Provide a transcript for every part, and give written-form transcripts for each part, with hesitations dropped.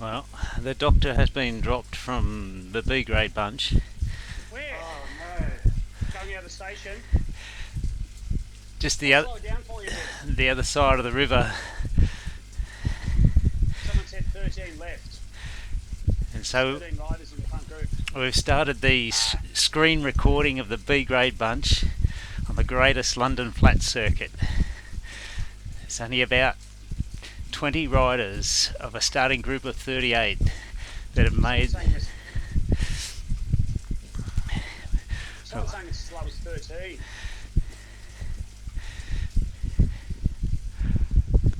Well, the doctor has been dropped from the B grade bunch. Where? Oh no. Going out of the station. Just Slow it down for you. the other side of the river. Someone said 13 left. And so 13 riders in the front group. we've started the screen recording of the B grade bunch on the greatest London flat circuit. It's only about 20 riders of a starting group of 38 that have made. Someone's saying it's as low as 13.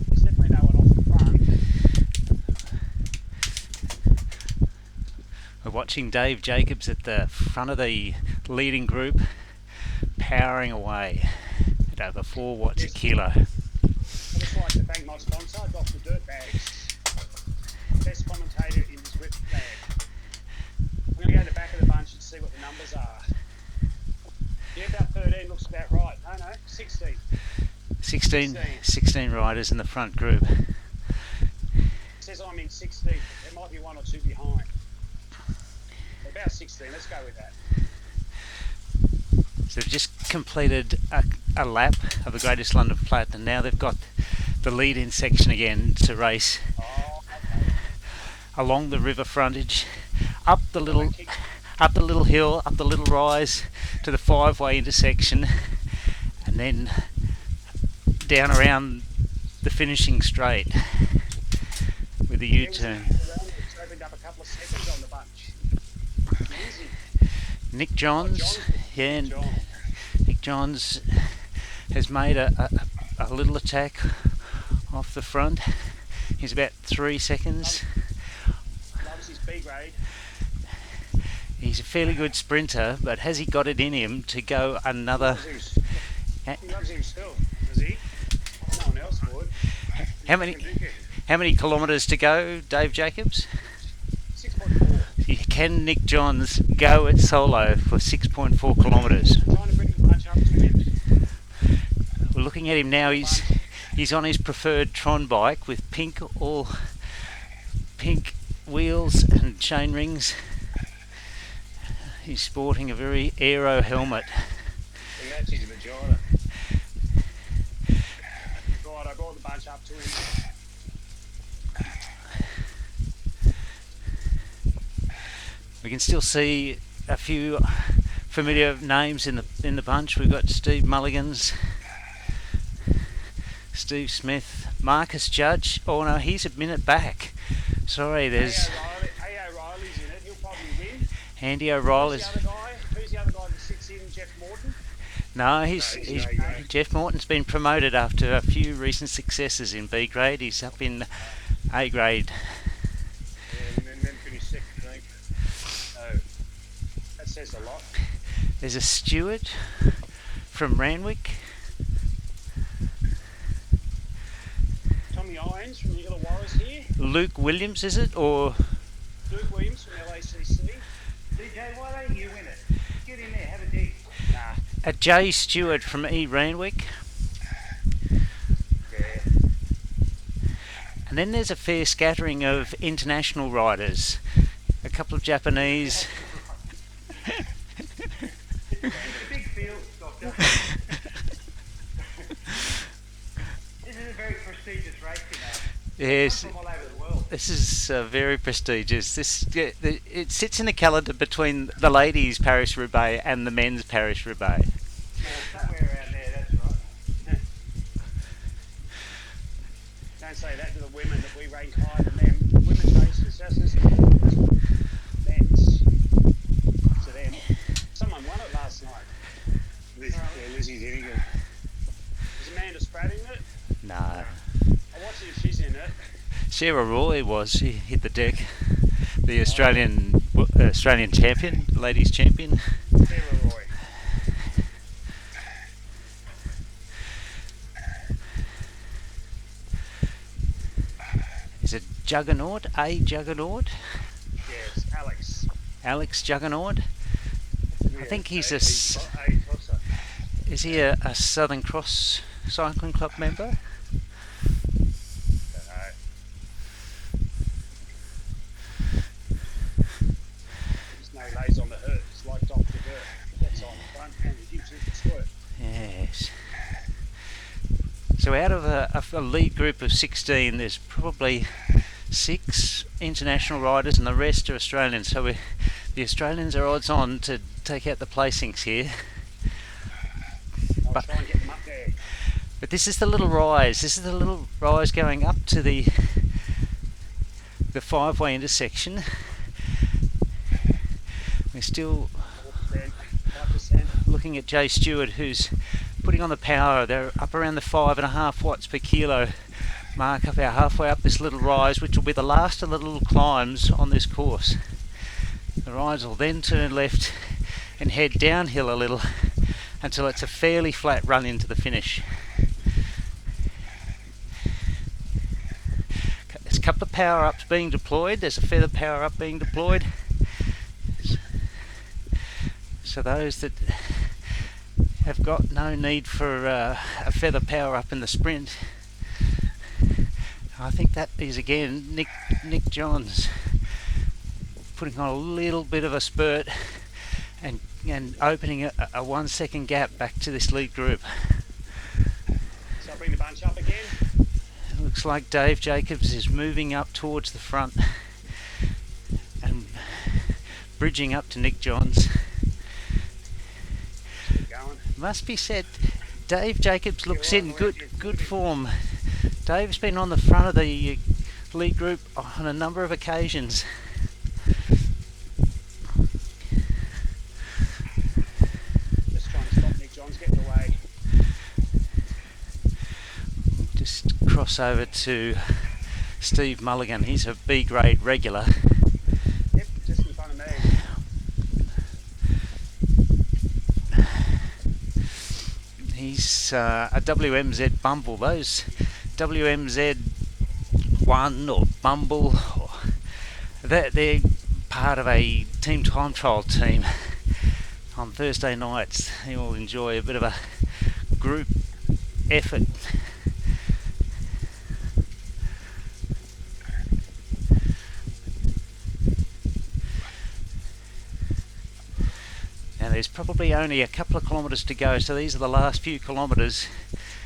There's definitely no one off the front. We're watching Dave Jacobs at the front of the leading group, powering away at over 4 watts a kilo. I'd just like to thank my sponsor, Dr. Dirtbags, best commentator in this whip bag. I'm going to go to the back of the bunch and see what the numbers are. Yeah, about 13 looks about right. No, 16. 16 riders in the front group. It says I'm in 16. There might be one or two behind. About 16, let's go with that. So they've just completed a lap of the Greatest London Flat, and now they've got the lead-in section again to race along the river frontage, up the little hill, up the little rise to the 5-way intersection, and then down around the finishing straight with the U-turn. Opened up a couple of seconds on the bunch. Easy. Nick Johns, Nick Johns has made a little attack off the front. He's about 3 seconds. Loves his B grade. He's a fairly good sprinter, but has he got it in him to go another? He loves himself, does he? No one else would. How many kilometres to go, Dave Jacobs? 6.4. Can Nick Johns go it solo for 6.4 kilometres? Trying to bring the bunch up to him. We're looking at him now. He's on his preferred Tron bike with pink wheels and chain rings. He's sporting a very aero helmet. That's his vagina. Right, I brought the bunch up to him. We can still see a few familiar names in the bunch. We've got Steve Mulligans, Steve Smith, Marcus Judge. Oh no, he's a minute back. Sorry, there's O'Reilly's in it. He'll probably win. Andy O'Reilly's. Who's the other guy that sits in? Jeff Morton? No, Jeff Morton's been promoted after a few recent successes in B grade. He's up in A grade. Yeah, and then finished second, I think. So that says a lot. There's a Stewart from Randwick. Tommy Irons from the Illawarras here. Luke Williams, is it? Or Luke Williams from LACC. DJ, why don't you win it? Get in there, have a dig. Nah. a Jay Stewart from E Randwick. Yeah. And then there's a fair scattering of international riders. A couple of Japanese. Big field, Doctor. This is a very prestigious race, you know. Yes, From all over the world. this is very prestigious. It sits in the calendar between the ladies' Paris-Roubaix and the men's Paris-Roubaix. Somewhere around there, that's right. Don't say that to the women that we rank higher than them. Women's races, that's just men's. To them. Someone won it last night. Lizzie Hennigan. Is Amanda Spratt in it? No. I watched if she's in it. Sarah Roy was. She hit the deck. The Australian champion, ladies champion. Sarah Roy. Is it Juggernaut? A Juggernaut? Yes, Alex. Alex Juggernaut? I think he's is he a Southern Cross Cycling Club member? So out of a lead group of 16, there's probably 6 international riders and the rest are Australians. So the Australians are odds on to take out the placings here. I'll try and get them up there. But this is the little rise. This is the little rise going up to the 5-way intersection. We're still 5%. looking at Jay Stewart, who's putting on the power. They're up around the 5.5 watts per kilo mark, up about halfway up this little rise, which will be the last of the little climbs on this course. The rise will then turn left and head downhill a little until it's a fairly flat run into the finish. There's a couple of power-ups being deployed. There's a feather power-up being deployed. So those that have got no need for a feather power-up in the sprint, I think that is again Nick Johns putting on a little bit of a spurt and opening a 1 second gap back to this lead group. So I'll bring the bunch up again. It looks like Dave Jacobs is moving up towards the front and bridging up to Nick Johns. Keep going. Must be said, Dave Jacobs looks in good form. Dave's been on the front of the lead group on a number of occasions. Just trying to stop Nick Johns getting away. Just cross over to Steve Mulligan. He's a B grade regular. Yep, just in front of me. He's a WMZ Bumble. Those WMZ 1 or Bumble, they're part of a team time trial team. On Thursday nights, you will enjoy a bit of a group effort. Now there's probably only a couple of kilometres to go, so these are the last few kilometres.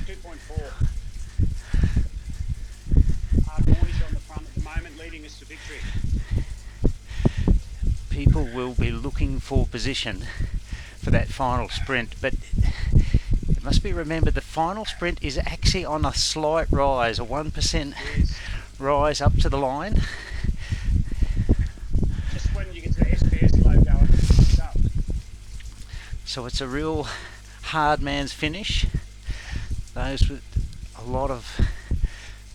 2.4. Cornish on the front at the moment, leading us to victory. People will be looking for position for that final sprint, but it must be remembered the final sprint is actually on a slight rise, a 1% Yes. rise up to the line. Just when you get to the SPS logo, it's up. So it's a real hard man's finish. Those with a lot of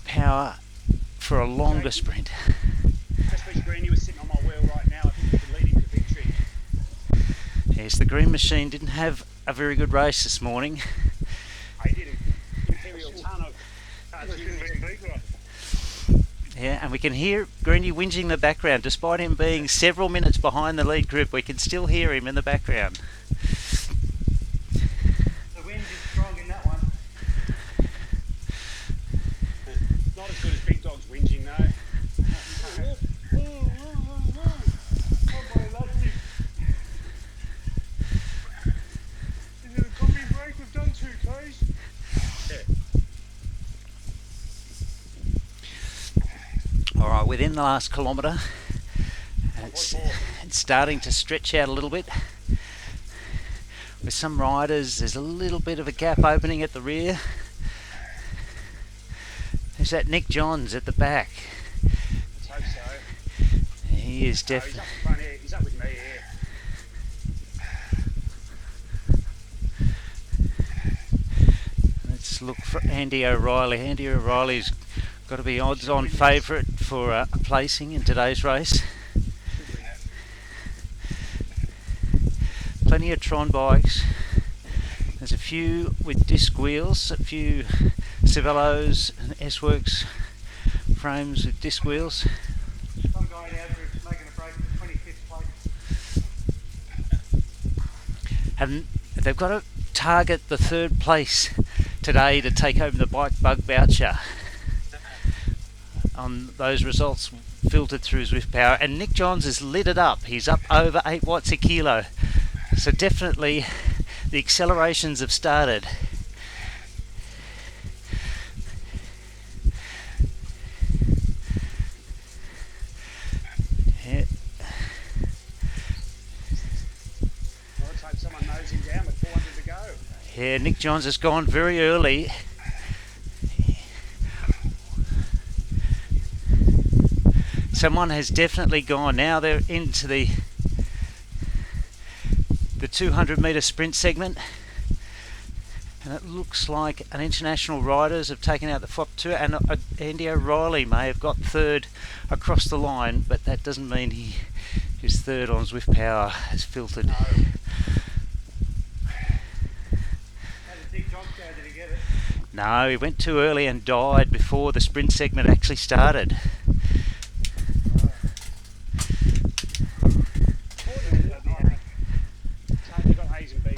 power for a longer sprint. Chris Green, you were sitting on my wheel right now. I think we could lead him to victory. Yes, the Green Machine didn't have a very good race this morning. I did an imperial ton of Yeah, and we can hear Greeny whinging in the background. Despite him being several minutes behind the lead group, we can still hear him in the background. The wind is strong in that one. Not as good as Big Dog's whinging though. Oh boy, lassie. Is it a coffee break? We've done 2 Ks. Alright, within the last kilometre, it's starting to stretch out a little bit. With some riders, there's a little bit of a gap opening at the rear. There's that Nick Johns at the back. Let's hope so. He is No, he's definitely... up the front here. He's up with me here. Let's look for Andy O'Reilly. Andy O'Reilly's got to be odds-on favourite for a placing in today's race. Plenty of Tron bikes. There's a few with disc wheels, a few Civellos and S-Works frames with disc wheels. Some guy in our group's making a break for 25th place. And they've got to target the 3rd place today to take home the Bike Bug voucher. On those results filtered through Zwift Power, and Nick Johns has lit it up. He's up over 8 watts a kilo, so definitely the accelerations have started. closing down with 400 to go. Yeah, Nick Johns has gone very early. Someone has definitely gone. Now they're into the 200 metre sprint segment, and it looks like an international riders have taken out the FOP2, and Andy O'Reilly may have got third across the line, but that doesn't mean his third on Zwift Power has filtered. How did Dick Johns go? Did he get it? No, he went too early and died before the sprint segment actually started.